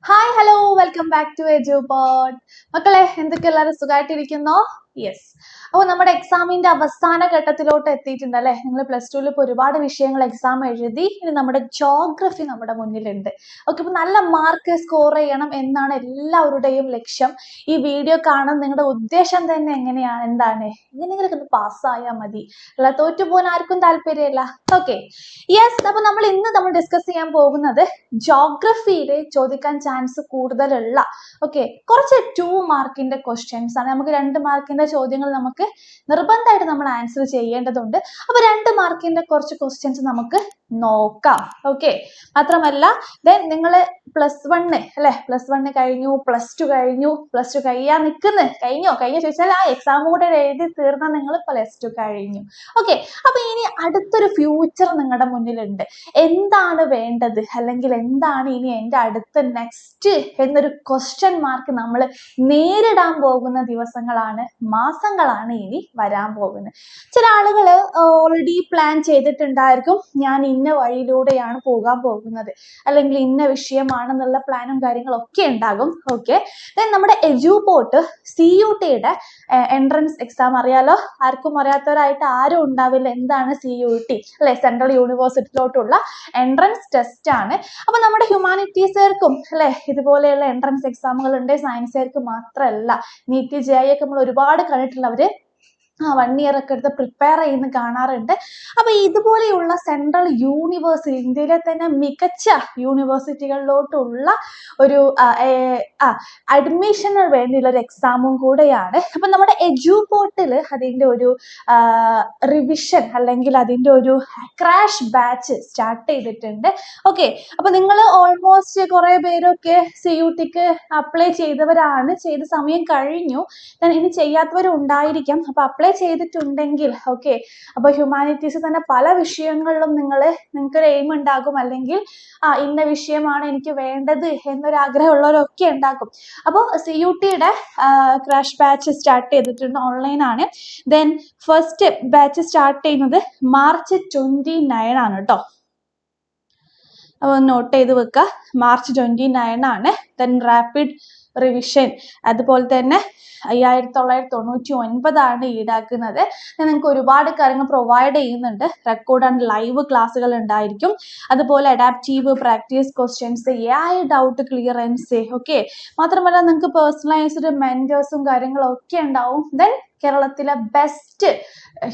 Hi hello welcome back to Edupod. മക്കളെ, എന്തൊക്കെ എല്ലാവരും സുഖമായിട്ടിരിക്കുന്നോ? യെസ്. അപ്പോൾ നമ്മുടെ എക്സാമിന്റെ അവസാന ഘട്ടത്തിലോട്ട് എത്തിയിട്ടുണ്ട് അല്ലേ? നിങ്ങൾ പ്ലസ് ടുവിൽ ഇപ്പോൾ ഒരുപാട് വിഷയങ്ങൾ എക്സാം എഴുതി. ഇനി നമ്മുടെ ജോഗ്രഫി നമ്മുടെ മുന്നിലുണ്ട്. ഓക്കെ, അപ്പോൾ നല്ല മാർക്ക് സ്കോർ ചെയ്യണം എന്നാണ് എല്ലാവരുടെയും ലക്ഷ്യം. ഈ വീഡിയോ കാണാൻ നിങ്ങളുടെ ഉദ്ദേശം തന്നെ എങ്ങനെയാണ്? എന്താണ്? എങ്ങനെയെങ്കിലും ഒന്ന് പാസ്സായാൽ മതി, അല്ല തോറ്റു പോകാൻ ആർക്കും താല്പര്യമില്ല. Okay, yes. അപ്പോൾ നമ്മൾ ഡിസ്കസ് ചെയ്യാൻ പോകുന്നത് ജോഗ്രഫിയിൽ ചോദിക്കാൻ ചാൻസ് കൂടുതലുള്ള കുറച്ച് 2 മാർക്കിന്റെ ക്വസ്റ്റ്യൻസ് ആണ്. നമുക്ക് 2 മാർക്കിന്റെ ചോദ്യങ്ങൾ നമുക്ക് നിർബന്ധമായിട്ട് നമ്മൾ ആൻസർ ചെയ്യേണ്ടതുണ്ട്. അപ്പൊ 2 മാർക്കിന്റെ കുറച്ച് ക്വസ്റ്റ്യൻസ് നമുക്ക് നോക്കാം. ഓക്കെ, മാത്രമല്ല നിങ്ങൾ +1 അല്ലെ, +1 കഴിഞ്ഞു, +2 കഴിഞ്ഞു, +2 കഴിയാൻ കഴിഞ്ഞോ ചോദിച്ചാൽ ആ എക്സാം കൂടെ എഴുതി തീർന്ന നിങ്ങൾ +2 കഴിഞ്ഞു. ഓക്കെ, അപ്പൊ ഇനി അടുത്തൊരു ഫ്യൂച്ചർ നിങ്ങളുടെ മുന്നിലുണ്ട്. എന്താണ് വേണ്ടത്, അല്ലെങ്കിൽ എന്താണ് ഇനി എൻ്റെ അടുത്ത നെക്സ്റ്റ് എന്നൊരു ക്വസ്റ്റ്യൻ മാർക്ക് നമ്മൾ നേരിടാൻ പോകുന്ന ദിവസങ്ങളാണ്, മാസങ്ങളാണ് ഇനി വരാൻ പോകുന്നത്. ചില ആളുകൾ ഓൾറെഡി പ്ലാൻ ചെയ്തിട്ടുണ്ടായിരിക്കും, ഞാൻ ഇന്ന വഴിയിലൂടെയാണ് പോകാൻ പോകുന്നത്, അല്ലെങ്കിൽ ഇന്ന വിഷയമാണെന്നുള്ള പ്ലാനും കാര്യങ്ങളൊക്കെ ഉണ്ടാകും. ഓക്കെ, നമ്മുടെ എജുപോർട്ട് CUTയുടെ എൻട്രൻസ് എക്സാം അറിയാലോ. ആർക്കും അറിയാത്തവരായിട്ട് ആരും ഉണ്ടാവില്ല. എന്താണ് CUT അല്ലെ? സെൻട്രൽ യൂണിവേഴ്സിറ്റിയിലോട്ടുള്ള എൻട്രൻസ് ടെസ്റ്റ് ആണ്. അപ്പൊ നമ്മുടെ ഹ്യൂമാനിറ്റീസുകാർക്കും അല്ലെ ഇതുപോലെയുള്ള എൻട്രൻസ് എക്സാമുകൾ ഉണ്ട്. സയൻസുകാർക്ക് മാത്രമല്ല, നീറ്റ് JEE ഒക്കെ നമ്മൾ ഒരുപാട് കണ്ടിട്ടുള്ളവര് 1 ഇയർ ഒക്കെ എടുത്ത് പ്രിപ്പയർ ചെയ്യുന്ന കാണാറുണ്ട്. അപ്പൊ ഇതുപോലെയുള്ള സെൻട്രൽ യൂണിവേഴ്സിറ്റി, ഇന്ത്യയിലെ തന്നെ മികച്ച യൂണിവേഴ്സിറ്റികളിലോട്ടുള്ള ഒരു അഡ്മിഷന് വേണ്ടിയുള്ള ഒരു എക്സാമും കൂടെയാണ്. അപ്പൊ നമ്മുടെ എജുപോർട്ടിൽ അതിന്റെ ഒരു റിവിഷൻ അല്ലെങ്കിൽ അതിന്റെ ഒരു ക്രാഷ് ബാച്ച് സ്റ്റാർട്ട് ചെയ്തിട്ടുണ്ട്. ഓക്കെ, അപ്പൊ നിങ്ങൾ ഓൾമോസ്റ്റ് കുറെ പേരൊക്കെ CUTക്ക് അപ്ലൈ ചെയ്തവരാണ്, ചെയ്ത സമയം കഴിഞ്ഞു. ഇനി ചെയ്യാത്തവരും ഉണ്ടായിരിക്കാം. അപ്പൊ അപ്ലൈ ചെയ്തിട്ടുണ്ടെങ്കിൽ ഓക്കെ, അപ്പൊ ഹ്യൂമാനിറ്റീസ് തന്നെ പല വിഷയങ്ങളിലും നിങ്ങൾക്ക് ഒരു എയിം ഉണ്ടാകും, അല്ലെങ്കിൽ ഇന്ന വിഷയമാണ് എനിക്ക് വേണ്ടത് എന്നൊരു ആഗ്രഹമുള്ളവരൊക്കെ ഉണ്ടാകും. അപ്പോൾ CUTയുടെ ക്രാഷ് ബാച്ച് സ്റ്റാർട്ട് ചെയ്തിട്ടുണ്ട്, ഓൺലൈൻ ആണ്. ഫസ്റ്റ് ബാച്ച് സ്റ്റാർട്ട് ചെയ്യുന്നത് March 29 ആണ് കേട്ടോ. അപ്പോൾ നോട്ട് ചെയ്ത് വെക്കുക, March 29 ആണ്. റാപ്പിഡ് റിവിഷൻ അതുപോലെ തന്നെ 5999 ഈടാക്കുന്നത്. നിങ്ങൾക്ക് ഒരുപാട് കാര്യങ്ങൾ പ്രൊവൈഡ് ചെയ്യുന്നുണ്ട്. റെക്കോർഡ് ആൻഡ് ലൈവ് ക്ലാസ്സുകൾ ഉണ്ടായിരിക്കും. അതുപോലെ adaptive practice questions, AI doubt clearance. Okay, മാത്രമല്ല നിങ്ങൾക്ക് പേഴ്സണലൈസ്ഡ് മെന്റേഴ്സും കാര്യങ്ങളും ഒക്കെ ഉണ്ടാവും. കേരളത്തിലെ ബെസ്റ്റ്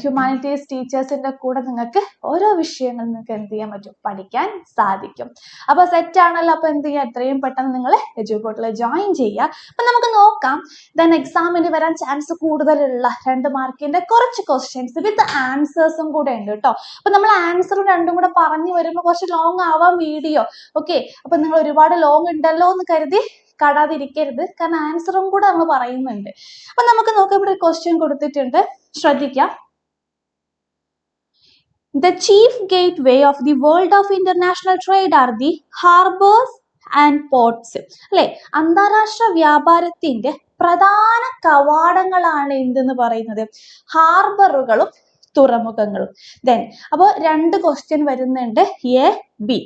ഹ്യൂമാനിറ്റീസ് ടീച്ചേഴ്സിന്റെ കൂടെ നിങ്ങൾക്ക് ഓരോ വിഷയങ്ങൾ നിങ്ങൾക്ക് എന്ത് ചെയ്യാൻ പറ്റും, പഠിക്കാൻ സാധിക്കും. അപ്പൊ സെറ്റ് ആണല്ലോ. അപ്പൊ എന്ത് ചെയ്യുക, എത്രയും പെട്ടെന്ന് നിങ്ങൾ എജുപോർട്ടിൽ ജോയിൻ ചെയ്യുക. അപ്പൊ നമുക്ക് നോക്കാം. എക്സാമിന് വരാൻ ചാൻസ് കൂടുതലുള്ള 2 മാർക്കിന്റെ കുറച്ച് ക്വസ്റ്റ്യൻസ് വിത്ത് ആൻസേഴ്സും കൂടെ ഉണ്ട് കേട്ടോ. അപ്പൊ നമ്മൾ ആൻസറും രണ്ടും കൂടെ പറഞ്ഞു വരുമ്പോൾ കുറച്ച് ലോങ് ആവാം വീഡിയോ. ഓക്കെ, അപ്പൊ നിങ്ങൾ ഒരുപാട് ലോങ് ഉണ്ടല്ലോ എന്ന് കരുതി കടാതിരിക്കരുത്, കാരണം ആൻസറും കൂടെ നമ്മൾ പറയുന്നുണ്ട്. അപ്പൊ നമുക്ക് നോക്കാം. ഇവിടെ ഒരു ക്വസ്റ്റ്യൻ കൊടുത്തിട്ടുണ്ട്, ശ്രദ്ധിക്കാം. The chief gateway of the world of international trade are the harbors and ports. അല്ലെ, അന്താരാഷ്ട്ര വ്യാപാരത്തിന്റെ പ്രധാന കവാടങ്ങളാണ് എന്തെന്ന് പറയുന്നത്? ഹാർബറുകളും തുറമുഖങ്ങളും. അപ്പൊ 2 ക്വസ്റ്റ്യൻ വരുന്നുണ്ട്, A, B.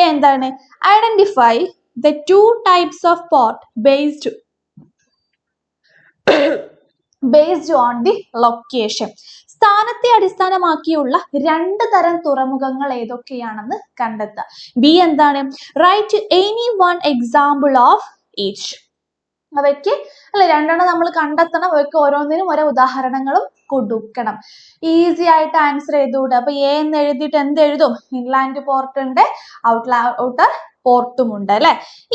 എന്താണ്? Identify the 2 types of port based on the location. സ്ഥാനത്തെ അടിസ്ഥാനമാക്കിയുള്ള 2 തരം തുറമുഖങ്ങൾ ഏതൊക്കെയാണെന്ന് കണ്ടെത്തുക. B എന്താണ്? Write any one example of each. അവയ്ക്ക് അല്ലെ 2 നമ്മൾ കണ്ടെത്തണം. അവയ്ക്ക് ഓരോന്നിനും ഓരോ ഉദാഹരണങ്ങളും കൊടുക്കണം. ഈസി ആയിട്ട് ആൻസർ ചെയ്തുകൂടെ? അപ്പൊ A എന്ന് എഴുതിയിട്ട് എന്ത് എഴുതും? ഇൻലാൻഡ് പോർട്ട് ഉണ്ട്, ഔട്ടർ പോർട്ടും ഉണ്ട് അല്ലെ?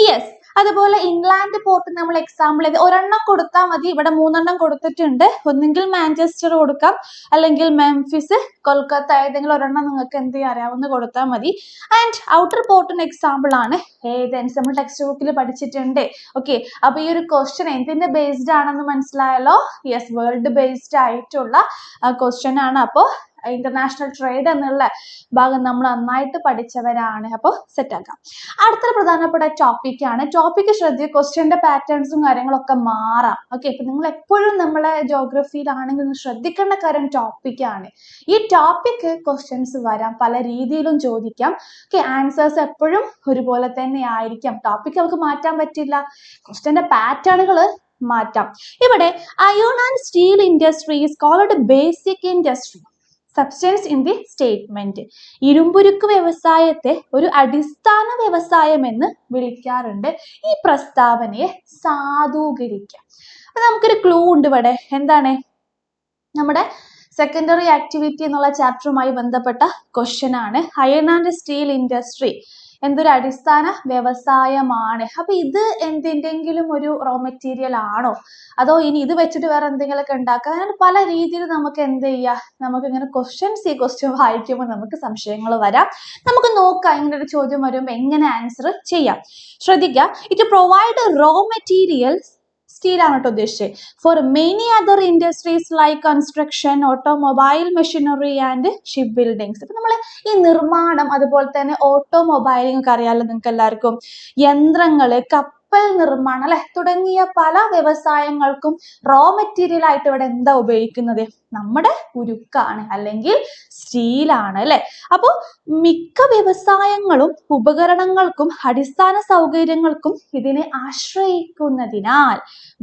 യെസ്. അതുപോലെ ഇൻലാൻഡ് പോർട്ട് നമ്മൾ എക്സാമ്പിൾ ചെയ്ത് ഒരെണ്ണം കൊടുത്താൽ മതി. ഇവിടെ 3 എണ്ണം കൊടുത്തിട്ടുണ്ട്. ഒന്നെങ്കിൽ മാഞ്ചസ്റ്റർ കൊടുക്കാം, അല്ലെങ്കിൽ മെംഫിസ്, കൊൽക്കത്ത, ഏതെങ്കിലും ഒരെണ്ണം നിങ്ങൾക്ക് എന്ത് അറിയാവുന്ന കൊടുത്താൽ മതി. ആൻഡ് ഔട്ടർ പോർട്ടിന് എക്സാമ്പിൾ ആണ് ഏതൻസ്. നമ്മൾ ടെക്സ്റ്റ് ബുക്കിൽ പഠിച്ചിട്ടുണ്ട്. ഓക്കെ, അപ്പൊ ഈ ഒരു ക്വസ്റ്റ്യൻ എന്തിന്റെ ബേസ്ഡ് ആണെന്ന് മനസ്സിലായല്ലോ? യെസ്, വേൾഡ് ബേസ്ഡ് ആയിട്ടുള്ള ക്വസ്റ്റ്യൻ ആണ്. അപ്പോൾ ഇന്റർനാഷണൽ ട്രേഡ് എന്നുള്ള ഭാഗം നമ്മൾ നന്നായിട്ട് പഠിച്ചവരാണ്. അപ്പോൾ സെറ്റ് ആക്കാം. അടുത്തൊരു പ്രധാനപ്പെട്ട ടോപ്പിക്കാണ്. ടോപ്പിക്ക് ശ്രദ്ധിക്കുക, ക്വസ്റ്റ്യന്റെ പാറ്റേൺസും കാര്യങ്ങളൊക്കെ മാറാം. ഓക്കെ, ഇപ്പൊ നിങ്ങൾ എപ്പോഴും നമ്മളെ ജോഗ്രഫിയിലാണെങ്കിൽ ശ്രദ്ധിക്കേണ്ട കാര്യം ടോപ്പിക്കാണ്. ഈ ടോപ്പിക്ക് ക്വസ്റ്റ്യൻസ് വരാം, പല രീതിയിലും ചോദിക്കാം. ഓക്കെ, ആൻസേഴ്സ് എപ്പോഴും ഒരുപോലെ തന്നെ ആയിരിക്കാം. ടോപ്പിക് നമുക്ക് മാറ്റാൻ പറ്റില്ല, ക്വസ്റ്റ്യന്റെ പാറ്റേണുകൾ മാറ്റാം. ഇവിടെ iron and steel industry is called basic industry substance in the statement. ഇരുമ്പുരുക്ക് വ്യവസായത്തെ ഒരു അടിസ്ഥാന വ്യവസായം എന്ന് വിളിക്കാറുണ്ട്. ഈ പ്രസ്താവനയെ സാധൂകരിക്കാം. അപ്പൊ നമുക്കൊരു ക്ലൂ ഉണ്ട് ഇവിടെ. എന്താണ്? നമ്മുടെ സെക്കൻഡറി ആക്ടിവിറ്റി എന്നുള്ള ചാപ്റ്ററുമായി ബന്ധപ്പെട്ട ക്വസ്റ്റ്യൻ ആണ്. അയൺ ആൻഡ് സ്റ്റീൽ ഇൻഡസ്ട്രി എന്തൊരു അടിസ്ഥാന വ്യവസായമാണ്. അപ്പൊ ഇത് എന്തിൻ്റെങ്കിലും ഒരു റോ മെറ്റീരിയൽ ആണോ, അതോ ഇനി ഇത് വെച്ചിട്ട് വേറെ എന്തെങ്കിലുമൊക്കെ ഉണ്ടാക്കാം? അങ്ങനെ പല രീതിയിൽ നമുക്ക് എന്ത് ചെയ്യാം, നമുക്ക് ഇങ്ങനെ ഈ ക്വസ്റ്റ്യൻ വായിക്കുമ്പോൾ നമുക്ക് സംശയങ്ങൾ വരാം. നമുക്ക് നോക്കാം ഇങ്ങനെ ഒരു ചോദ്യം വരുമ്പോൾ എങ്ങനെ ആൻസർ ചെയ്യാം. ശ്രദ്ധിക്കുക, it provide raw materials, steel ആണ് കേട്ടോ ഉദ്ദേശിച്ചത്, for many other industries like construction, automobile machinery and ship buildings. ഇപ്പൊ നമ്മൾ ഈ നിർമ്മാണം, അതുപോലെ തന്നെ ഓട്ടോമൊബൈലിംഗ് ഒക്കെ അറിയാമല്ലോ നിങ്ങൾക്ക് എല്ലാവർക്കും, യന്ത്രങ്ങള്, കപ്പൽ നിർമ്മാണം അല്ലെ തുടങ്ങിയ പല വ്യവസായങ്ങൾക്കും റോ മെറ്റീരിയൽ ആയിട്ട് ഇവിടെ എന്താ ഉപയോഗിക്കുന്നത്? നമ്മുടെ ഉരുക്കാണ്, അല്ലെങ്കിൽ സ്റ്റീലാണ് അല്ലെ. അപ്പോൾ മിക്ക വ്യവസായങ്ങളും ഉപകരണങ്ങൾക്കും അടിസ്ഥാന സൗകര്യങ്ങൾക്കും ഇതിനെ ആശ്രയിക്കുന്നതിനാൽ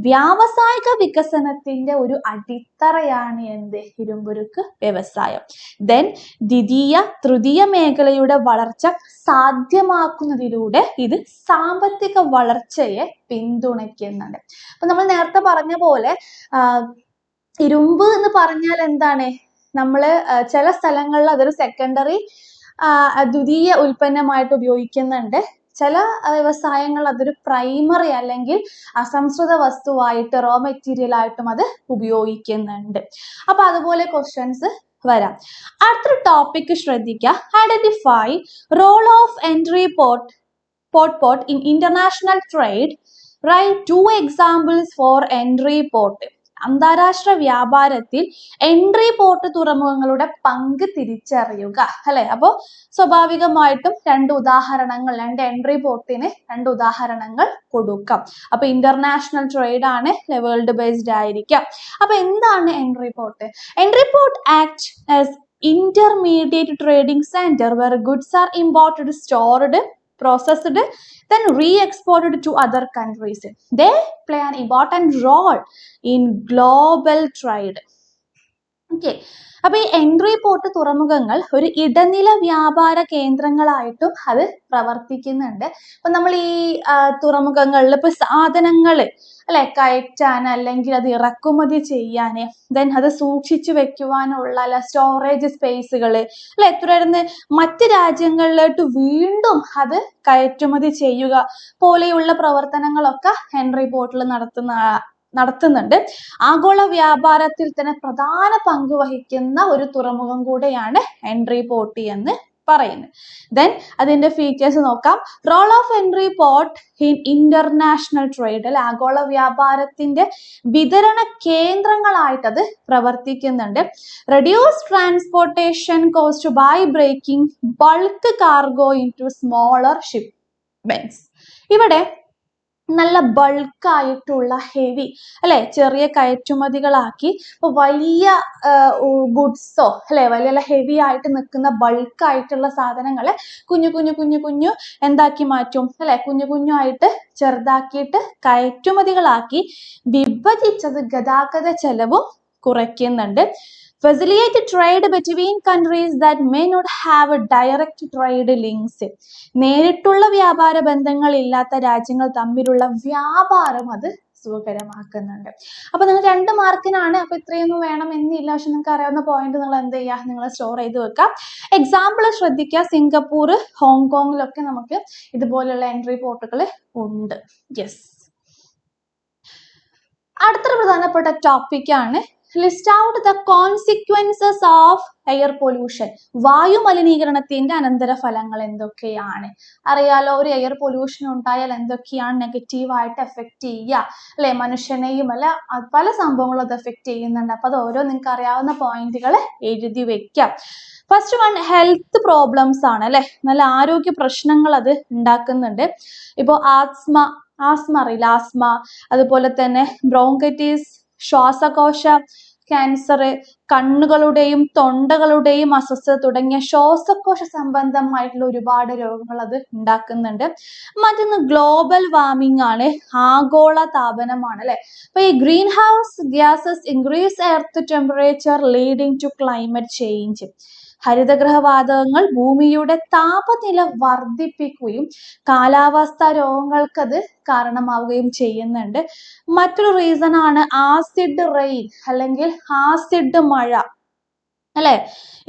വ്യാവസായിക വികസനത്തിന്റെ ഒരു അടിത്തറയാണ് എന്ത്? ഇരുമ്പുരുക്ക് വ്യവസായം. ദെൻ ദ്വിതീയ തൃതീയ മേഖലയുടെ വളർച്ച സാധ്യമാക്കുന്നതിലൂടെ ഇത് സാമ്പത്തിക വളർച്ചയെ പിന്തുണയ്ക്കുന്നുണ്ട്. അപ്പൊ നമ്മൾ നേരത്തെ പറഞ്ഞ പോലെ ഇരുമ്പ് എന്ന് പറഞ്ഞാൽ എന്താണ്? നമ്മള് ചില സ്ഥലങ്ങളിൽ അതൊരു സെക്കൻഡറി ദ്വിതീയ ഉൽപ്പന്നമായിട്ട് ഉപയോഗിക്കുന്നുണ്ട്. ചില വ്യവസായങ്ങൾ അതൊരു പ്രൈമറി അല്ലെങ്കിൽ അസംസ്കൃത വസ്തുവായിട്ട് റോ മെറ്റീരിയൽ ആയിട്ടും അത് ഉപയോഗിക്കുന്നുണ്ട്. അപ്പൊ അതുപോലെ ക്വസ്റ്റ്യൻസ് വരാം. അടുത്തൊരു ടോപ്പിക് ശ്രദ്ധിക്കുക, identify role of entry port in international trade. Write 2 examples for entry port. അന്താരാഷ്ട്ര വ്യാപാരത്തിൽ എൻട്രി പോർട്ട് തുറമുഖങ്ങളുടെ പങ്ക് തിരിച്ചറിയുക അല്ലെ. അപ്പോൾ സ്വാഭാവികമായിട്ടും രണ്ട് എൻട്രി പോർട്ടിന് 2 ഉദാഹരണങ്ങൾ കൊടുക്കാം. അപ്പൊ ഇന്റർനാഷണൽ ട്രേഡ് ആണ്, വേൾഡ് ബേസ്ഡ് ആയിരിക്കാം. അപ്പൊ എന്താണ് entry port? Entry port act as intermediate trading centre where goods are imported, stored, processed, then re-exported to other countries. They play an important role in global trade. Okay, അപ്പൊ ഈ entry port തുറമുഖങ്ങൾ ഒരു ഇടനില വ്യാപാര കേന്ദ്രങ്ങളായിട്ടും അത് പ്രവർത്തിക്കുന്നുണ്ട്. അപ്പൊ നമ്മൾ ഈ തുറമുഖങ്ങളിൽ ഇപ്പൊ സാധനങ്ങള് അല്ലെ കയറ്റാൻ, അല്ലെങ്കിൽ അത് ഇറക്കുമതി ചെയ്യാന്, ദെൻ അത് സൂക്ഷിച്ചു വെക്കുവാനുള്ള സ്റ്റോറേജ് സ്പേസുകള് അല്ലെ, തുടർന്ന് മറ്റ് രാജ്യങ്ങളിലോട്ട് വീണ്ടും അത് കയറ്റുമതി ചെയ്യുക പോലെയുള്ള പ്രവർത്തനങ്ങളൊക്കെ എൻട്രി പോർട്ടിൽ നടത്തുന്നുണ്ട്. ആഗോള വ്യാപാരത്തിൽ തന്നെ പ്രധാന പങ്ക് വഹിക്കുന്ന ഒരു തുറമുഖം കൂടെയാണ് എൻട്രി പോർട്ട് എന്ന് പറയുന്നത്. ദെൻ അതിന്റെ ഫീച്ചേഴ്സ് നോക്കാം. Role of entry port in international trade, അല്ലെ ആഗോള വ്യാപാരത്തിന്റെ വിതരണ കേന്ദ്രങ്ങളായിട്ട് അത് പ്രവർത്തിക്കുന്നുണ്ട്. Reduce transportation cost by breaking bulk cargo into smaller shipments. ഇവിടെ നല്ല ബൾക്കായിട്ടുള്ള ഹെവി അല്ലെ ചെറിയ കയറ്റുമതികളാക്കി ഇപ്പൊ വലിയ ഗുഡ്സോ അല്ലെ വലിയ ഹെവി ആയിട്ട് നിൽക്കുന്ന ബൾക്കായിട്ടുള്ള സാധനങ്ങളെ കുഞ്ഞു എന്താക്കി മാറ്റും അല്ലെ, കുഞ്ഞായിട്ട് ചെറുതാക്കിയിട്ട് കയറ്റുമതികളാക്കി വിഭജിച്ചത് ഗതാഗത ചെലവും കുറയ്ക്കുന്നുണ്ട്. Facilitate trade between countries that may not have a direct trade links. നേരിട്ടുള്ള വ്യാപാര ബന്ധങ്ങൾ ഇല്ലാത്ത രാജ്യങ്ങൾ തമ്മിലുള്ള വ്യാപാരം അത് സുഖകരമാക്കുന്നുണ്ട്. അപ്പൊ നിങ്ങൾ 2 മാർക്കിനാണ്, അപ്പൊ ഇത്രയൊന്നും വേണം എന്നില്ല. പക്ഷെ നിങ്ങൾക്ക് അറിയാവുന്ന പോയിന്റ് നിങ്ങൾ എന്ത് ചെയ്യുക, നിങ്ങൾ സ്റ്റോർ ചെയ്ത് വെക്കാം. എക്സാമ്പിൾ ശ്രദ്ധിക്കുക, സിംഗപ്പൂർ, ഹോങ്കോങ്ങിലൊക്കെ നമുക്ക് ഇതുപോലുള്ള എൻട്രി പോർട്ടുകൾ ഉണ്ട്. യെസ്, അടുത്തൊരു പ്രധാനപ്പെട്ട ടോപ്പിക്കാണ് list out the consequences of air pollution. വായു മലിനീകരണത്തിന്റെ അനന്തരഫലങ്ങൾ എന്തൊക്കെയാണ്? അറിയാലോ, ഒരു എയർ പൊല്യൂഷൻ ഉണ്ടായാൽ എന്തൊക്കെയാണ് നെഗറ്റീവായിട്ട് എഫക്ട് ചെയ്യുക അല്ലെ? മനുഷ്യനെയും അല്ല പല സംഭവങ്ങളും അത് എഫക്ട് ചെയ്യുന്നുണ്ട്. അപ്പൊ അത് ഓരോ നിങ്ങൾക്ക് അറിയാവുന്ന പോയിന്റുകൾ എഴുതി വെക്കാം. ഫസ്റ്റ് വൺ ഹെൽത്ത് പ്രോബ്ലംസ് ആണ് അല്ലെ, നല്ല ആരോഗ്യ പ്രശ്നങ്ങൾ അത് ഉണ്ടാക്കുന്നുണ്ട്. ഇപ്പോൾ ആസ്മ അറിയില്ല, ആസ്മ, അതുപോലെ തന്നെ ബ്രോങ്കൈറ്റിസ്, ശ്വാസകോശ ക്യാൻസർ, കണ്ണുകളുടെയും തൊണ്ടകളുടെയും അസ്വസ്ഥത തുടങ്ങിയ ശ്വാസകോശ സംബന്ധമായിട്ടുള്ള ഒരുപാട് രോഗങ്ങൾ അത് ഉണ്ടാക്കുന്നുണ്ട്. മറ്റൊന്ന് ഗ്ലോബൽ വാർമിംഗ് ആണ്, ആഗോള താപനമാണ് അല്ലെ. അപ്പൊ ഈ greenhouse gases increase earth temperature leading to climate change. ഹരിതഗൃഹവാതകങ്ങൾ ഭൂമിയുടെ താപനില വർദ്ധിപ്പിക്കുകയും കാലാവസ്ഥാ രോഗങ്ങൾക്ക് അത് കാരണമാവുകയും ചെയ്യുന്നുണ്ട്. മറ്റൊരു റീസൺ ആണ് ആസിഡ് റെയിൻ അല്ലെങ്കിൽ ആസിഡ് മഴ അല്ലെ.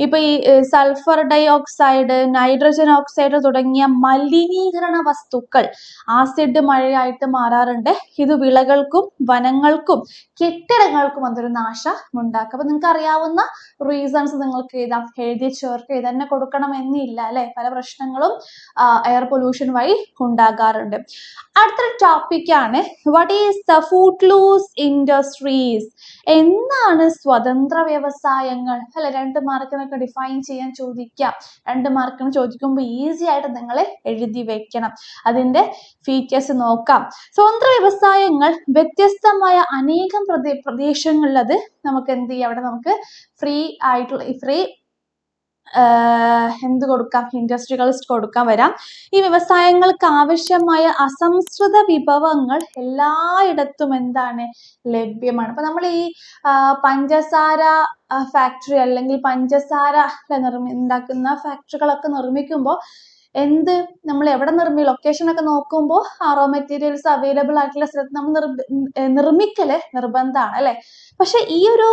ഇപ്പൊ ഈ sulphur dioxide, nitrogen oxide തുടങ്ങിയ മലിനീകരണ വസ്തുക്കൾ ആസിഡ് മഴയായിട്ട് മാറാറുണ്ട്. ഇത് വിളകൾക്കും വനങ്ങൾക്കും കെട്ടിടങ്ങൾക്കും അതൊരു നാശം ഉണ്ടാക്കും. അപ്പൊ നിങ്ങൾക്ക് അറിയാവുന്ന റീസൺസ് നിങ്ങൾക്ക് എഴുതി ചേർക്കുക. ഇതന്നെ കൊടുക്കണം എന്നില്ല അല്ലെ, പല പ്രശ്നങ്ങളും എയർ പൊല്യൂഷൻ വഴി ഉണ്ടാകാറുണ്ട്. അടുത്തൊരു ടോപ്പിക്കാണ് what is the footloose industries. എന്താണ് സ്വതന്ത്ര വ്യവസായങ്ങൾ അല്ലെ? 2 മാർക്കിനൊക്കെ ഡിഫൈൻ ചെയ്യാൻ ചോദിക്കാം. 2 മാർക്കിന് ചോദിക്കുമ്പോൾ ഈസി ആയിട്ട് നിങ്ങൾ എഴുതി വെക്കണം. അതിന്റെ ഫീച്ചേഴ്സ് നോക്കാം. സ്വതന്ത്ര വ്യവസായങ്ങൾ വ്യത്യസ്തമായ അനേകം പ്രദേശങ്ങളിൽ അത് നമുക്ക് എന്ത് ചെയ്യാം, അവിടെ നമുക്ക് ഫ്രീ എന്ത് കൊടുക്കാം, ഇൻഡസ്ട്രികൾ കൊടുക്കാൻ വരാം. ഈ വ്യവസായങ്ങൾക്ക് ആവശ്യമായ അസംസ്കൃത വിഭവങ്ങൾ എല്ലായിടത്തും എന്താണ് ലഭ്യമാണ്. അപ്പൊ നമ്മൾ ഈ പഞ്ചസാര ഫാക്ടറി അല്ലെങ്കിൽ പഞ്ചസാര ഉണ്ടാക്കുന്ന ഫാക്ടറികളൊക്കെ നിർമ്മിക്കുമ്പോൾ നമ്മൾ എവിടെ ലൊക്കേഷൻ ഒക്കെ നോക്കുമ്പോൾ റോ മെറ്റീരിയൽസ് അവൈലബിൾ ആയിട്ടുള്ള സ്ഥലത്ത് നമ്മൾ നിർമ്മിക്കല് നിർബന്ധമാണ് അല്ലെ. പക്ഷെ ഈ ഒരു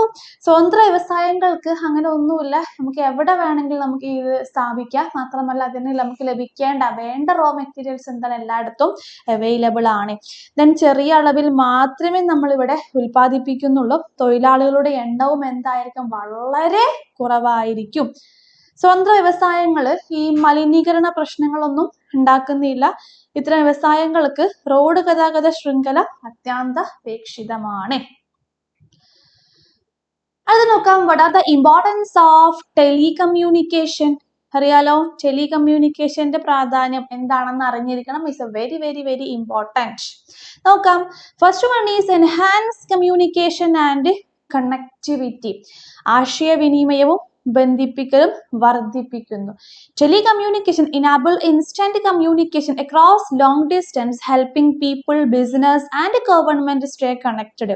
സ്വതന്ത്ര വ്യവസായങ്ങൾക്ക് അങ്ങനെ ഒന്നുമില്ല. നമുക്ക് എവിടെ വേണമെങ്കിലും നമുക്ക് ഇത് സ്ഥാപിക്കാം. മാത്രമല്ല അതിന് നമുക്ക് വേണ്ട റോ മെറ്റീരിയൽസ് എന്താണ് എല്ലായിടത്തും അവൈലബിൾ ആണ്. ദെൻ ചെറിയ അളവിൽ മാത്രമേ നമ്മൾ ഇവിടെ ഉൽപ്പാദിപ്പിക്കുന്നുള്ളൂ. തൊഴിലാളികളുടെ എണ്ണവും എന്തായിരിക്കും, വളരെ കുറവായിരിക്കും. സ്വതന്ത്ര വ്യവസായങ്ങൾ ഈ മലിനീകരണ പ്രശ്നങ്ങളൊന്നും ഉണ്ടാക്കുന്നില്ല. ഇത്തരം വ്യവസായങ്ങൾക്ക് റോഡ് ഗതാഗത ശൃംഖല അത്യന്താപേക്ഷിതമാണ്. അത് നോക്കാം. what are the importance of telecommunication? അറിയാലോ, ടെലികമ്മ്യൂണിക്കേഷന്റെ പ്രാധാന്യം എന്താണെന്ന് അറിഞ്ഞിരിക്കണം. Is a very very very important. നോക്കാം. First one is enhance communication and connectivity. ആശയവിനിമയവും ബന്ധിപ്പിക്കലും വർദ്ധിപ്പിക്കുന്നു. Telecommunication enable instant communication across long distance, helping people, business and government stay connected.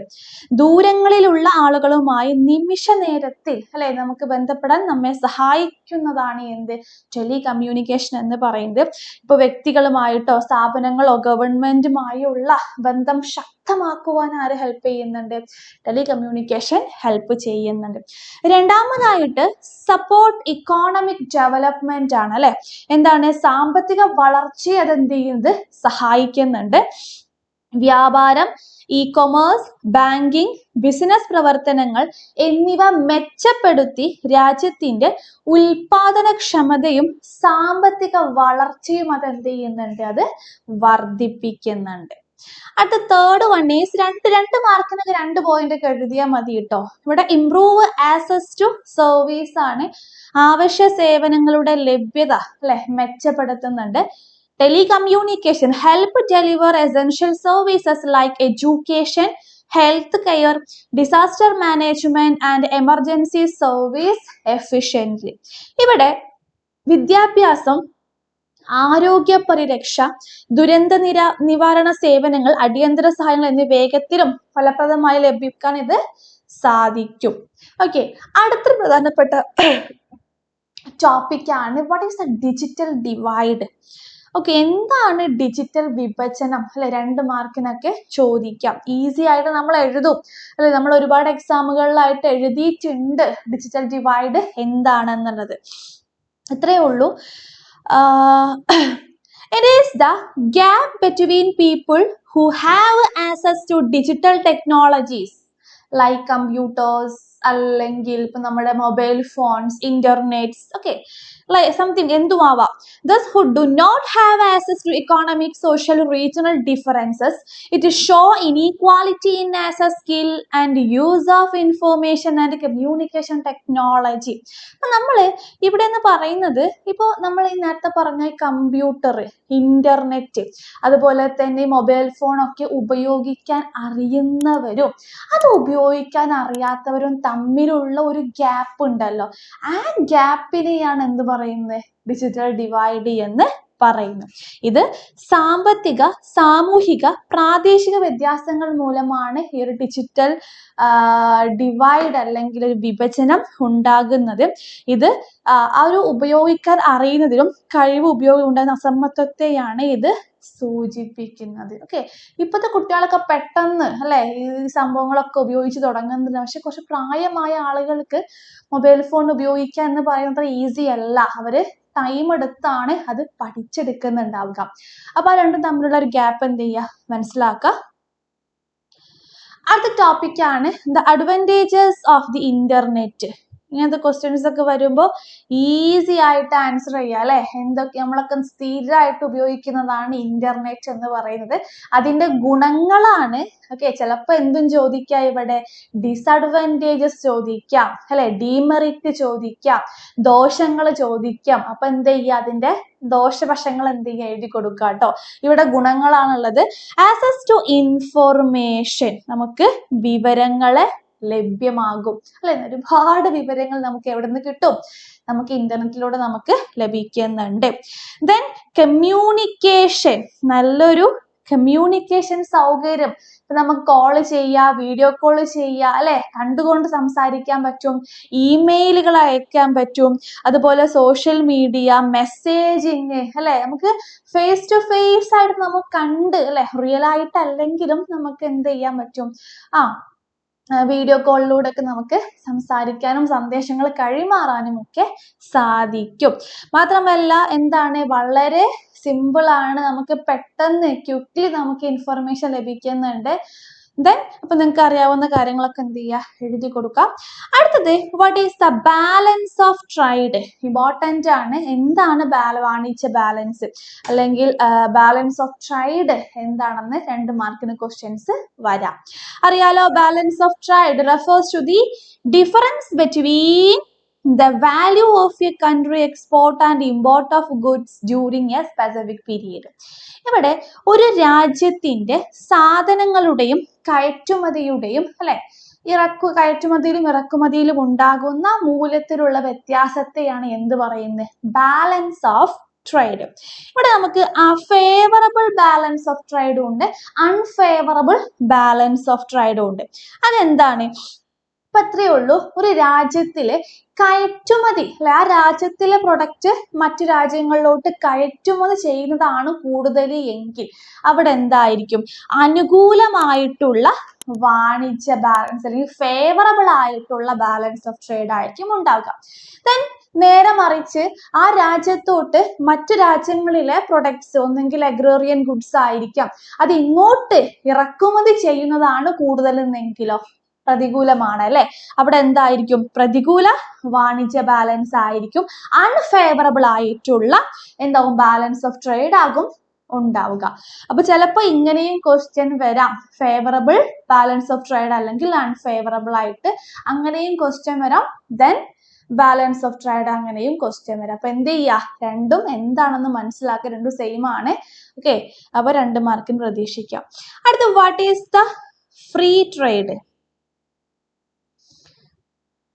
ദൂരങ്ങളിലുള്ള ആളുകളുമായി നിമിഷ നേരത്തിൽ അല്ലെ നമുക്ക് ബന്ധപ്പെടാൻ നമ്മെ സഹായിക്കുന്നതാണ് എന്ത്, ടെലികമ്മ്യൂണിക്കേഷൻ എന്ന് പറയുന്നത്. ഇപ്പൊ വ്യക്തികളുമായിട്ടോ സ്ഥാപനങ്ങളോ ഗവൺമെന്റുമായുള്ള ബന്ധം ശക്തമാക്കുവാൻ ആര് ഹെൽപ്പ് ചെയ്യുന്നുണ്ട്, ടെലികമ്മ്യൂണിക്കേഷൻ ഹെൽപ്പ് ചെയ്യുന്നുണ്ട്. രണ്ടാമതായിട്ട് സപ്പോർട്ട് ഇക്കോണമിക് ഡെവലപ്മെന്റ് ആണ് അല്ലെ. എന്താണ്, സാമ്പത്തിക വളർച്ചയെ അത് എന്ത് ചെയ്യുന്നത്, സഹായിക്കുന്നുണ്ട്. വ്യാപാരം, ഇ കൊമേഴ്സ്, ബാങ്കിങ്, ബിസിനസ് പ്രവർത്തനങ്ങൾ എന്നിവ മെച്ചപ്പെടുത്തി രാജ്യത്തിന്റെ ഉൽപാദനക്ഷമതയും സാമ്പത്തിക വളർച്ചയും അത് എന്ത് ചെയ്യുന്നുണ്ട്, അത് വർദ്ധിപ്പിക്കുന്നുണ്ട്. അടുത്ത തേർഡ് വൺ ഈസ് രണ്ട് മാർക്കിനൊക്കെ 2 പോയിന്റ് ഒക്കെ എഴുതിയാൽ മതി കേട്ടോ. ഇവിടെ ഇംപ്രൂവ് ആക്സസ് ടു സർവീസ് ആണ്. ആവശ്യ സേവനങ്ങളുടെ ലഭ്യത അല്ലെ മെച്ചപ്പെടുത്തുന്നുണ്ട്. Telecommunication help deliver essential services like education, health care, disaster management and emergency service efficiently. ഇവിടെ വിദ്യാഭ്യാസം, ആരോഗ്യ പരിരക്ഷ, ദുരന്ത നിവാരണ സേവനങ്ങൾ, അടിയന്തര സഹായങ്ങൾ എന്നിവ വേഗത്തിലും ഫലപ്രദമായി ലഭിക്കാൻ ഇത് സാധിക്കും. ഓക്കെ, അടുത്തൊരു പ്രധാനപ്പെട്ട ടോപ്പിക്കാണ് what is the digital divide. Okay, എന്താണ് ഡിജിറ്റൽ വിഭജനം അല്ലെ? 2 മാർക്കിനൊക്കെ ചോദിക്കാം. ഈസി ആയിട്ട് നമ്മൾ എഴുതും അല്ലെ, നമ്മൾ ഒരുപാട് എക്സാമുകളിലായിട്ട് എഴുതിയിട്ടുണ്ട് ഡിജിറ്റൽ ഡിവൈഡ് എന്താണെന്നുള്ളത്. ഇത്രയേ ഉള്ളൂ. It is the gap between people who have access to digital technologies like computers, അല്ലെങ്കിൽ ഇപ്പൊ നമ്മുടെ mobile phones, internets, okay, something എന്തുമാവാം. Thus who do not have access to economic, social, regional differences, it show inequality in access, skill and use of information and communication technology. അപ്പൊ നമ്മള് ഇവിടെ എന്ന് പറയുന്നത് ഇപ്പോ നമ്മൾ ഈ നേരത്തെ പറഞ്ഞ കമ്പ്യൂട്ടർ, ഇന്റർനെറ്റ്, അതുപോലെ തന്നെ മൊബൈൽ ഫോൺ ഒക്കെ ഉപയോഗിക്കാൻ അറിയുന്നവരും അത് ഉപയോഗിക്കാൻ അറിയാത്തവരും തമ്മിലുള്ള ഒരു ഗ്യാപ്പ് ഉണ്ടല്ലോ, ആ ഗ്യാപ്പിനെയാണ് എന്ത് പറയുന്നത്, ഡിജിറ്റൽ ഡിവൈഡ് എന്ന് പറയുന്നു. ഇത് സാമ്പത്തിക, സാമൂഹിക, പ്രാദേശിക വ്യത്യാസങ്ങൾ മൂലമാണ് ഈ ഒരു ഡിജിറ്റൽ ഡിവൈഡ് അല്ലെങ്കിൽ ഒരു വിഭജനം ഉണ്ടാകുന്നത്. ഇത് ആ ഒരു ഉപയോഗിക്കാൻ അറിയുന്നതിലും കഴിവ് ഉപയോഗം ഉണ്ടാകുന്ന അസമത്വത്തെയാണ് ഇത് സൂചിപ്പിക്കുന്നത്. ഓക്കെ, ഇപ്പോഴത്തെ കുട്ടികളൊക്കെ പെട്ടെന്ന് അല്ലെ ഈ സംഭവങ്ങളൊക്കെ ഉപയോഗിച്ച് തുടങ്ങുന്നുണ്ട്. പക്ഷെ കുറച്ച് പ്രായമായ ആളുകൾക്ക് മൊബൈൽ ഫോൺ ഉപയോഗിക്കുക എന്ന് പറയുന്നത് ഈസി അല്ല. അവര് ടൈം എടുത്താണ് അത് പഠിച്ചെടുക്കുന്നുണ്ടാവുക. അപ്പൊ ആ രണ്ടും തമ്മിലുള്ള ഒരു ഗ്യാപ്പ് എന്ത് ചെയ്യുക, മനസ്സിലാക്കുക. അടുത്ത ടോപ്പിക്കാണ് the advantages of the internet. ഇങ്ങനത്തെ ക്വസ്റ്റ്യൻസ് ഒക്കെ വരുമ്പോൾ ഈസി ആയിട്ട് ആൻസർ ചെയ്യുക അല്ലെ. എന്തൊക്കെ നമ്മളൊക്കെ സ്ഥിരമായിട്ട് ഉപയോഗിക്കുന്നതാണ് ഇന്റർനെറ്റ് എന്ന് പറയുന്നത്. അതിന്റെ ഗുണങ്ങളാണ്. ഓക്കെ, ചിലപ്പോൾ എന്തും ചോദിക്കാം, ഇവിടെ ഡിസഡ്വാൻറ്റേജസ് ചോദിക്കാം അല്ലെ, ഡീമെറിറ്റ് ചോദിക്കാം, ദോഷങ്ങൾ ചോദിക്കാം. അപ്പൊ എന്ത് ചെയ്യുക, അതിന്റെ ദോഷവശങ്ങൾ എന്ത് ചെയ്യുക, എഴുതി കൊടുക്കുക കേട്ടോ. ഇവിടെ ഗുണങ്ങളാണുള്ളത്. ആക്സസ് ടു ഇൻഫോർമേഷൻ, നമുക്ക് വിവരങ്ങളെ ലഭ്യമാകും അല്ലെ. ഒരുപാട് വിവരങ്ങൾ നമുക്ക് എവിടെ നിന്ന് കിട്ടും, നമുക്ക് ഇന്റർനെറ്റിലൂടെ നമുക്ക് ലഭിക്കുന്നുണ്ട്. ദെൻ കമ്മ്യൂണിക്കേഷൻ, നല്ലൊരു കമ്മ്യൂണിക്കേഷൻ സൗകര്യം. ഇപ്പൊ നമുക്ക് കോൾ ചെയ്യാം, വീഡിയോ കോൾ ചെയ്യാം അല്ലെ, കണ്ടുകൊണ്ട് സംസാരിക്കാൻ പറ്റും, ഇമെയിലുകൾ അയക്കാൻ പറ്റും, അതുപോലെ സോഷ്യൽ മീഡിയ, മെസ്സേജിങ് അല്ലെ, നമുക്ക് ഫേസ് ടു ഫേസ് ആയിട്ട് നമുക്ക് കണ്ട് അല്ലെ, റിയൽ ആയിട്ടല്ലെങ്കിലും നമുക്ക് എന്ത് ചെയ്യാൻ പറ്റും, വീഡിയോ കോളിലൂടെ ഒക്കെ നമുക്ക് സംസാരിക്കാനും സന്ദേശങ്ങൾ കൈമാറാനും ഒക്കെ സാധിക്കും. മാത്രമല്ല എന്താണ്, വളരെ സിമ്പിൾ ആണ്, നമുക്ക് പെട്ടെന്ന് ക്വിക്ക്ലി നമുക്ക് ഇൻഫർമേഷൻ ലഭിക്കുന്നുണ്ട്. ദെൻ അപ്പൊ നിങ്ങൾക്ക് അറിയാവുന്ന കാര്യങ്ങളൊക്കെ എന്ത് ചെയ്യുക, എഴുതി കൊടുക്കാം. അടുത്തത് what is the balance of trade. Important ആണ്. എന്താണ് വാണിജ്യ ബാലൻസ് അല്ലെങ്കിൽ ബാലൻസ് ഓഫ് ട്രേഡ് എന്താണെന്ന് 2 മാർക്കിന് ക്വസ്റ്റ്യൻസ് വരാം. അറിയാലോ, balance of trade refers to the difference between the value of a country export and import of goods during a specific period. ഇവിടെ ഒരു രാജ്യത്തിന്റെ സാധനങ്ങളുടെയും കയറ്റുമതിയുടെയും അല്ലെ, കയറ്റുമതിയിലും ഇറക്കുമതിയിലും ഉണ്ടാകുന്ന മൂല്യത്തിലുള്ള വ്യത്യാസത്തെയാണ് എന്ത് പറയുന്നത്, ബാലൻസ് ഓഫ് ട്രേഡ്. ഇവിടെ നമുക്ക് ഫേവറബിൾ ബാലൻസ് ഓഫ് ട്രേഡും ഉണ്ട്, അൺഫേവറബിൾ ബാലൻസ് ഓഫ് ട്രേഡും ഉണ്ട്. അതെന്താണ്? ഇപ്പൊ അത്രയേ ഉള്ളൂ. ഒരു രാജ്യത്തില് കയറ്റുമതി അല്ലെ, ആ രാജ്യത്തിലെ പ്രൊഡക്റ്റ് മറ്റു രാജ്യങ്ങളിലോട്ട് കയറ്റുമതി ചെയ്യുന്നതാണ് കൂടുതൽ എങ്കിൽ അവിടെ എന്തായിരിക്കും, അനുകൂലമായിട്ടുള്ള വാണിജ്യ ബാലൻസ് അല്ലെങ്കിൽ ഫേവറബിൾ ആയിട്ടുള്ള ബാലൻസ് ഓഫ് ട്രേഡ് ആയിരിക്കും ഉണ്ടാവുക. ദെൻ നേരെ മറിച്ച് ആ രാജ്യത്തോട്ട് മറ്റു രാജ്യങ്ങളിലെ പ്രൊഡക്ട്സ് ഒന്നെങ്കിൽ അഗ്രേറിയൻ ഗുഡ്സ് ആയിരിക്കാം, അത് ഇങ്ങോട്ട് ഇറക്കുമതി ചെയ്യുന്നതാണ് കൂടുതലെന്നെങ്കിലോ പ്രതികൂലമാണ് അല്ലെ. അവിടെ എന്തായിരിക്കും, പ്രതികൂല വാണിജ്യ ബാലൻസ് ആയിരിക്കും, അൺഫേവറബിൾ ആയിട്ടുള്ള എന്താവും, ബാലൻസ് ഓഫ് ട്രേഡ് ആകും ഉണ്ടാവുക. അപ്പൊ ചിലപ്പോൾ ഇങ്ങനെയും ക്വസ്റ്റ്യൻ വരാം, ഫേവറബിൾ ബാലൻസ് ഓഫ് ട്രേഡ് അല്ലെങ്കിൽ അൺഫേവറബിൾ ആയിട്ട് അങ്ങനെയും ക്വസ്റ്റ്യൻ വരാം. ദെൻ ബാലൻസ് ഓഫ് ട്രേഡ് അങ്ങനെയും ക്വസ്റ്റ്യൻ വരാം. അപ്പൊ എന്ത് ചെയ്യുക, രണ്ടും എന്താണെന്ന് മനസ്സിലാക്കുക, രണ്ടും സെയിം ആണ്. ഓക്കെ, അപ്പൊ 2 മാർക്കിന് പ്രതീക്ഷിക്കാം. അടുത്ത what is the free trade.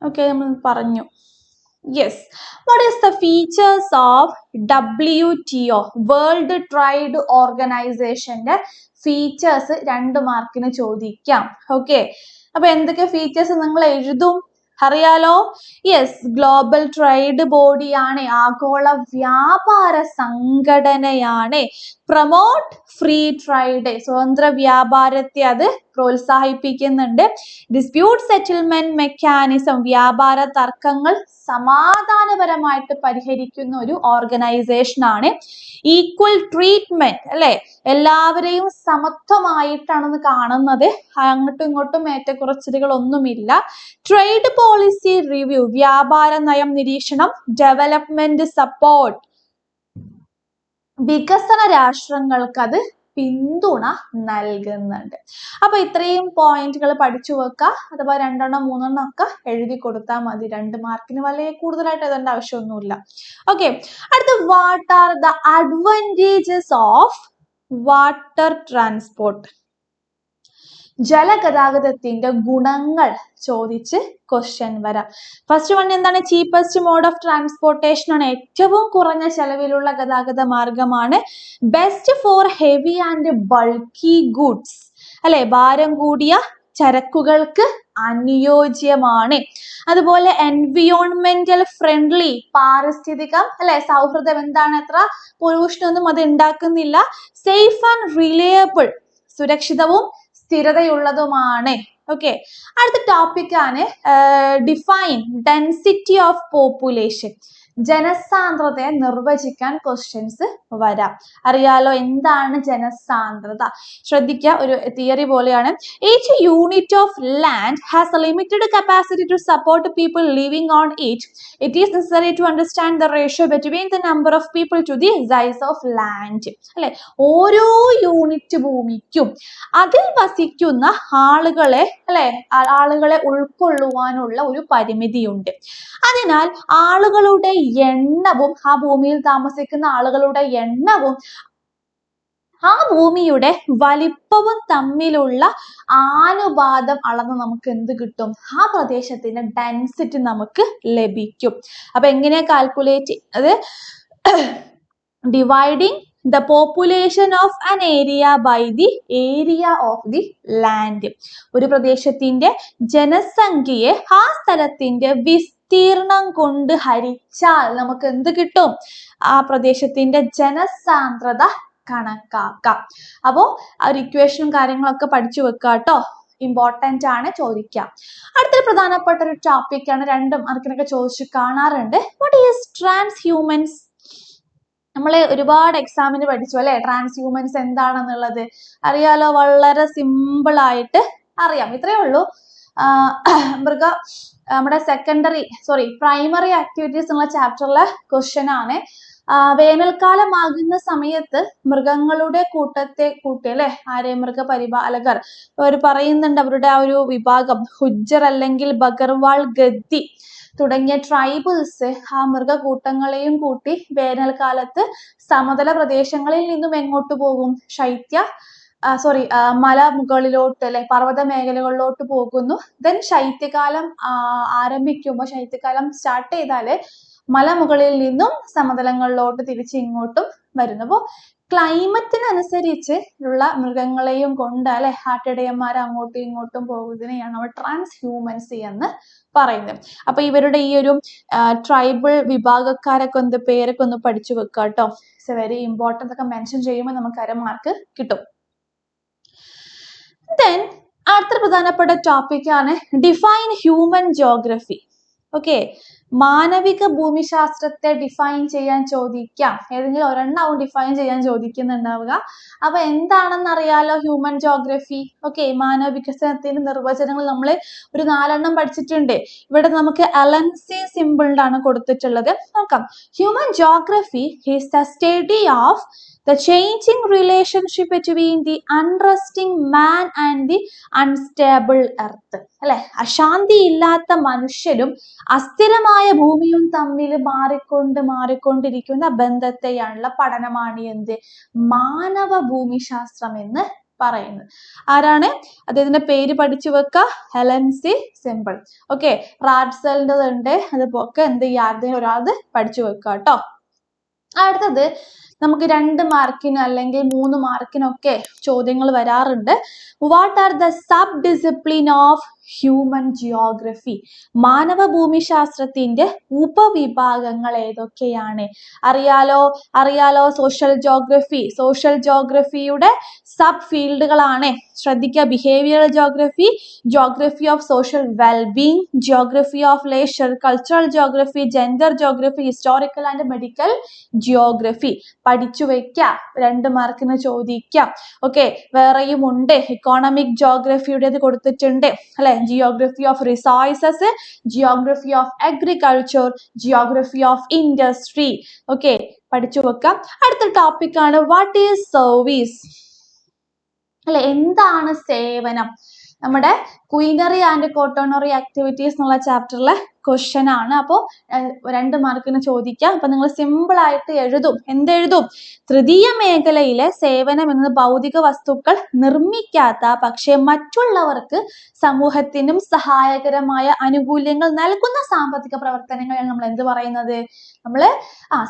Okay, നമ്മൾ പറഞ്ഞു. Yes, what is the features of WTO, world trade ഓർഗനൈസേഷന്റെ ഫീച്ചേഴ്സ് 2 മാർക്കിന് ചോദിക്കാം. ഓക്കെ, അപ്പൊ എന്തൊക്കെ ഫീച്ചേഴ്സ് നിങ്ങൾ എഴുതും, അറിയാലോ? യെസ്, ഗ്ലോബൽ ട്രേഡ് ബോഡിയാണ്, ആഗോള വ്യാപാര സംഘടനയാണ്. പ്രൊമോട്ട് ഫ്രീ ട്രേഡ്, സ്വതന്ത്ര വ്യാപാരത്തെ അത് പ്രോത്സാഹിപ്പിക്കുന്നുണ്ട്. ഡിസ്പ്യൂട്ട് സെറ്റിൽമെന്റ് മെക്കാനിസം, വ്യാപാര തർക്കങ്ങൾ സമാധാനപരമായിട്ട് പരിഹരിക്കുന്ന ഒരു ഓർഗനൈസേഷൻ ആണ്. ഈക്വൽ ട്രീറ്റ്മെന്റ്, അല്ലെ, എല്ലാവരെയും സമത്വമായിട്ടാണ് കാണുന്നത്, അങ്ങോട്ടും ഇങ്ങോട്ടും ഏറ്റക്കുറച്ചിലുകൾ ഒന്നുമില്ല. ട്രേഡ് പോളിസി റിവ്യൂ, വ്യാപാര നയം നിരീക്ഷണം. ഡെവലപ്മെന്റ് സപ്പോർട്ട്, വികസന രാഷ്ട്രങ്ങൾക്ക് അത് പിന്തുണ നൽകുന്നുണ്ട്. അപ്പൊ ഇത്രയും പോയിന്റുകൾ പഠിച്ചു വെക്കുക, അഥവാ 2 3 ഒക്കെ എഴുതി കൊടുത്താൽ മതി. 2 മാർക്കിന് വളരെ കൂടുതലായിട്ട് എഴുതേണ്ട ആവശ്യമൊന്നുമില്ല. ഓക്കെ, അടുത്ത what are the advantages of water transport, ജലഗതാഗതത്തിന്റെ ഗുണങ്ങൾ ചോദിച്ച് ക്വസ്റ്റ്യൻ വരാം. ഫസ്റ്റ് വൺ എന്താണ്? ചീപ്പസ്റ്റ് മോഡ് ഓഫ് ട്രാൻസ്പോർട്ടേഷൻ ആണ്, ഏറ്റവും കുറഞ്ഞ ചെലവിലുള്ള ഗതാഗത മാർഗമാണ്. Best for heavy and bulky goods, അല്ലെ, ഭാരം കൂടിയ ചരക്കുകൾക്ക് അനുയോജ്യമാണ്. അതുപോലെ എൻവിയോൺമെന്റൽ ഫ്രണ്ട്ലി, പാരിസ്ഥിതികം, അല്ലെ, സൗഹൃദം, എന്താണ്, എത്ര പൊല്യൂഷനൊന്നും അത് ഉണ്ടാക്കുന്നില്ല. സേഫ് ആൻഡ് റിലയബിൾ, സുരക്ഷിതവും സ്ഥിരതയുള്ളതുമാണ്. ഓക്കെ, അടുത്ത ടോപ്പിക് ആണ് ഡിഫൈൻ ഡെൻസിറ്റി ഓഫ് പോപ്പുലേഷൻ, ജനസാന്ദ്രതയെ നിർവചിക്കാൻ ക്വസ്റ്റ്യൻസ് വരാം. അറിയാലോ എന്താണ് ജനസാന്ദ്രത? ശ്രദ്ധിക്കുക, ഒരു തിയറി പോലെയാണ്. Each unit of land has a limited capacity to support people living on it. It is necessary to understand the ratio between the number of people to the size of land. അല്ലെ, ഓരോ unit ഭൂമിക്കും അതിൽ വസിക്കുന്ന ആളുകളെ, അല്ലെ, ആളുകളെ ഉൾക്കൊള്ളുവാനുള്ള ഒരു പരിമിതിയുണ്ട്. അതിനാൽ ആളുകളുടെ എണ്ണവും, ആ ഭൂമിയിൽ താമസിക്കുന്ന ആളുകളുടെ എണ്ണവും ആ ഭൂമിയുടെ വലിപ്പവും തമ്മിലുള്ള ആനുപാതം അളന്ന് നമുക്ക് എന്ത് കിട്ടും? ആ പ്രദേശത്തിന്റെ ഡെൻസിറ്റി നമുക്ക് ലഭിക്കും. അപ്പൊ എങ്ങനെയാ കാൽക്കുലേറ്റ്? അത് dividing the population of an area by the area of the land. ഒരു പ്രദേശത്തിന്റെ ജനസംഖ്യയെ ആ സ്ഥലത്തിന്റെ വിസ്തീർണം കൊണ്ട് ഹരിച്ചാൽ നമുക്ക് എന്ത് കിട്ടും? ആ പ്രദേശത്തിന്റെ ജനസാന്ദ്രത കണക്കാക്കാം. അപ്പോ ആ ഒരു ഇക്വേഷനും കാര്യങ്ങളൊക്കെ പഠിച്ചു വെക്കുക കേട്ടോ, ഇമ്പോർട്ടന്റ് ആണ്, ചോദിക്കാം. അടുത്തൊരു പ്രധാനപ്പെട്ട ഒരു ടോപ്പിക് ആണ്, 2 മാർക്കിനൊക്കെ ചോദിച്ചു കാണാറുണ്ട്. What is transhumance? നമ്മളെ ഒരുപാട് എക്സാമിന് പഠിച്ചു അല്ലെ, ട്രാൻസ് ഹ്യൂമൻസ് എന്താണെന്നുള്ളത് അറിയാലോ, വളരെ സിമ്പിൾ ആയിട്ട് അറിയാം. ഇത്രയേ ഉള്ളൂ. നമ്മുടെ പ്രൈമറി ആക്ടിവിറ്റീസ് എന്നുള്ള ചാപ്റ്ററിലെ ക്വസ്റ്റ്യൻ ആണ്. വേനൽക്കാലമാകുന്ന സമയത്ത് മൃഗങ്ങളുടെ കൂട്ടത്തെ കൂട്ടി, അല്ലെ, ആരെ, മൃഗപരിപാലകർ, അവർ പറയുന്നുണ്ട് അവരുടെ ആ ഒരു വിഭാഗം ഹുജ്ജർ അല്ലെങ്കിൽ ബഗർവാൾ, ഗദ്ദി തുടങ്ങിയ ട്രൈബിൾസ് ആ മൃഗകൂട്ടങ്ങളെയും കൂട്ടി വേനൽക്കാലത്ത് സമതല പ്രദേശങ്ങളിൽ നിന്നും എങ്ങോട്ട് പോകും? മല മുകളിലോട്ട്, അല്ലെ, പർവ്വത മേഖലകളിലോട്ട് പോകുന്നു. ദെൻ ശൈത്യകാലം ആരംഭിക്കുമ്പോൾ, ശൈത്യകാലം സ്റ്റാർട്ട് ചെയ്താല് മലമുകളിൽ നിന്നും സമതലങ്ങളിലോട്ട് തിരിച്ച് ഇങ്ങോട്ടും വരുന്നു. അപ്പോൾ ക്ലൈമറ്റിനനുസരിച്ച് ഉള്ള മൃഗങ്ങളെയും കൊണ്ട്, അല്ലെ, ആട്ടിടയന്മാർ അങ്ങോട്ടും ഇങ്ങോട്ടും പോകുന്നതിനെയാണ് നമ്മൾ ട്രാൻസ് ഹ്യൂമൻസി എന്ന് പറയുന്നത്. അപ്പൊ ഇവരുടെ ഈ ഒരു ട്രൈബൽ വിഭാഗക്കാരൊക്കെ പേരൊക്കെ ഒന്ന് പഠിച്ചു വെക്കുക കേട്ടോ. It's very important. ഒക്കെ മെൻഷൻ ചെയ്യുമ്പോൾ നമുക്ക് 1/2 മാർക്ക് കിട്ടും. ദെൻ അടുത്ത പ്രധാനപ്പെട്ട ടോപ്പിക് ആണ് ഡിഫൈൻ ഹ്യൂമൻ ജോഗ്രഫി. ഓക്കെ, മാനവിക ഭൂമിശാസ്ത്രത്തെ ഡിഫൈൻ ചെയ്യാൻ ചോദിക്കാം. ഏതെങ്കിലും ഒരെണ്ണവും ഡിഫൈൻ ചെയ്യാൻ ചോദിക്കുന്നുണ്ടാവുക. അപ്പൊ എന്താണെന്ന് അറിയാലോ ഹ്യൂമൻ ജോഗ്രഫി. ഓക്കെ, മാനവ വികസനത്തിന്റെ നിർവചനങ്ങൾ നമ്മൾ ഒരു 4 എണ്ണം പഠിച്ചിട്ടുണ്ട്. ഇവിടെ നമുക്ക് LNC സിമ്പിളിലാണ് കൊടുത്തിട്ടുള്ളത്. നോക്കാം. Human geography is the study of the changing relationship between the unresting man and the unstable earth. അല്ലെ, അശാന്തി ഇല്ലാത്ത മനുഷ്യരും അസ്ഥിരമായ ഭൂമിയും തമ്മിൽ മാറിക്കൊണ്ടിരിക്കുന്ന ബന്ധത്തെയാണുള്ള പഠനമാണ് എന്ത്? മാനവ ഭൂമിശാസ്ത്രം എന്ന് പറയുന്നത്. ആരാണ്? അദ്ദേഹത്തിന്റെ പേര് പഠിച്ചു വെക്കുക, LNC സിമ്പിൾ. ഓക്കെ, റാഡ്സലിൻ്റെ ഉണ്ട്, അതുപോലെ എന്ത് ചെയ്യാതെ ഒരാൾ പഠിച്ചു വെക്കുക കേട്ടോ. അടുത്തത് നമുക്ക് 2 മാർക്കിന് അല്ലെങ്കിൽ 3 മാർക്കിനൊക്കെ ചോദ്യങ്ങൾ വരാറുണ്ട്. What are the sub discipline of human geography. മാനവ ഭൂമിശാസ്ത്രത്തിന്റെ ഉപവിഭാഗങ്ങൾ ഏതൊക്കെയാണ്? അറിയാലോ സോഷ്യൽ ജോഗ്രഫിയുടെ സബ് ഫീൽഡുകളാണ്. ശ്രദ്ധിക്കുക, behavioural geography, geography of social wellbeing, geography of leisure, cultural geography, gender geography, historical and medical geography. പഠിച്ചു വെക്കാം, 2 മാർക്കിന് ചോദിക്കാം. ഓക്കെ, വേറെയും ഉണ്ട്. ഇക്കോണമിക് ജോഗ്രഫിയുടേത് കൊടുത്തിട്ടുണ്ട് അല്ലെ. Geography of resources, geography of agriculture, geography of industry. Okay, പഠിച്ചു വെക്കാം. അടുത്ത ടോപ്പിക് ആണ് വാട്ട് ഈസ് സർവീസ് അല്ലെ. എന്താണ് സേവനം? നമ്മുടെ ക്വീനറി ആൻഡ് കോട്ടോണറി ആക്ടിവിറ്റീസ് എന്നുള്ള ചാപ്റ്ററിലെ ക്വസ്റ്റ്യൻ ആണ്. അപ്പോൾ 2 മാർക്കിന് ചോദിക്കാം. അപ്പൊ നിങ്ങൾ സിമ്പിൾ ആയിട്ട് എന്തെഴുതും? തൃതീയ മേഖലയിലെ സേവനം എന്നത് ഭൗതിക വസ്തുക്കൾ നിർമ്മിക്കാത്ത പക്ഷെ മറ്റുള്ളവർക്ക് സമൂഹത്തിനും സഹായകരമായ ആനുകൂല്യങ്ങൾ നൽകുന്ന സാമ്പത്തിക പ്രവർത്തനങ്ങളാണ് നമ്മൾ എന്ത് പറയുന്നത്?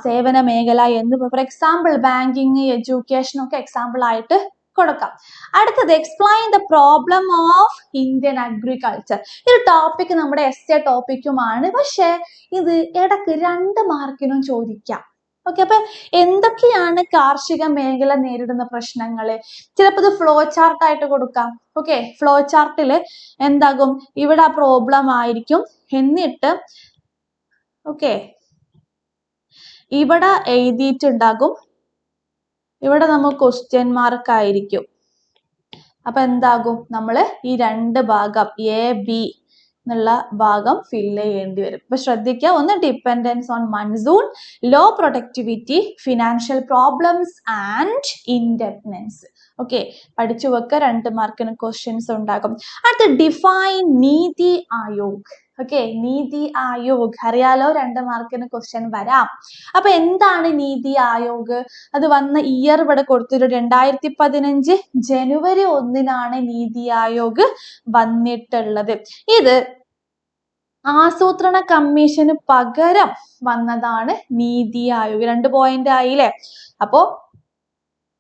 സേവന മേഖല എന്ന്. ഫോർ എക്സാമ്പിൾ ബാങ്കിങ്, എഡ്യൂക്കേഷൻ ഒക്കെ എക്സാമ്പിൾ ആയിട്ട് കൊടുക്കാം. അടുത്തത് explain the problem of Indian agriculture. ഈ ടോപ്പിക് നമ്മുടെ എസ്സേ ടോപ്പിക്കുമാണ്. പക്ഷെ ഇത് ഇടയ്ക്ക് 2 മാർക്കിനും ചോദിക്കാം. ഓക്കെ, അപ്പൊ എന്തൊക്കെയാണ് കാർഷിക മേഖല നേരിടുന്ന പ്രശ്നങ്ങള്? ചിലപ്പോൾ ഇത് ഫ്ലോ ചാർട്ട് ആയിട്ട് കൊടുക്കാം. ഓക്കെ, ഫ്ലോ ചാർട്ടില് എന്താകും? ഇവിടെ പ്രോബ്ലം ആയിരിക്കും. എന്നിട്ട് ഓക്കെ, ഇവിടെ എഴുതിയിട്ടുണ്ടാകും. ഇവിടെ നമുക്ക് ക്വസ്റ്റ്യൻ മാർക്ക് ആയിരിക്കും. അപ്പൊ എന്താകും? നമ്മൾ ഈ 2 ഭാഗം A, B എന്നുള്ള ഭാഗം ഫില്ല് ചെയ്യേണ്ടി വരും. അപ്പൊ ശ്രദ്ധിക്കുക, ഒന്ന് dependence on monsoon, low productivity, financial problems and indebtedness. Okay, പഠിച്ചു വെക്കുക. 2 മാർക്കിന് ക്വസ്റ്റ്യൻസ് ഉണ്ടാകും. അടുത്ത ഡിഫൈൻ നീതി ആയോഗ്. ഓക്കെ, നീതി ആയോഗ് അറിയാലോ, 2 മാർക്കിന് ക്വസ്റ്റ്യൻ വരാം. അപ്പൊ എന്താണ് നീതി ആയോഗ്? അത് വന്ന ഇയർ ഇവിടെ കൊടുത്തിട്ടുണ്ട്. 2015 ജനുവരി 1 നീതി ആയോഗ് വന്നിട്ടുള്ളത്. ഇത് ആസൂത്രണ കമ്മീഷന് പകരം വന്നതാണ് നീതി ആയോഗ്. 2 പോയിന്റ് ആയില്ലേ? അപ്പോ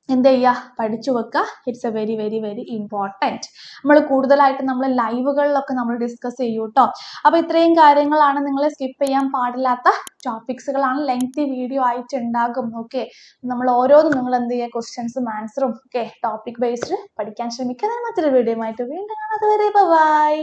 എന്ത് ചെയ്യുക? പഠിച്ചു വെക്കുക. It's A very very very important. നമ്മൾ കൂടുതലായിട്ട് നമ്മൾ ലൈവുകളിലൊക്കെ നമ്മൾ ഡിസ്കസ് ചെയ്യൂ കേട്ടോ. അപ്പൊ ഇത്രയും കാര്യങ്ങളാണ്. നിങ്ങൾ സ്കിപ്പ് ചെയ്യാൻ പാടില്ലാത്ത ടോപ്പിക്സുകളാണ്. ലെങ്തി വീഡിയോ ആയിട്ട് ഉണ്ടാകും. ഓക്കെ, നമ്മൾ ഓരോന്നും നിങ്ങൾ എന്ത് ചെയ്യുക? ക്വസ്റ്റ്യൻസും ആൻസറും ടോപ്പിക് ബേസ്ഡ് പഠിക്കാൻ ശ്രമിക്കുക. മറ്റൊരു വീഡിയോ ആയിട്ട് വീണ്ടും കാണാം. അതുവരെ ബൈ.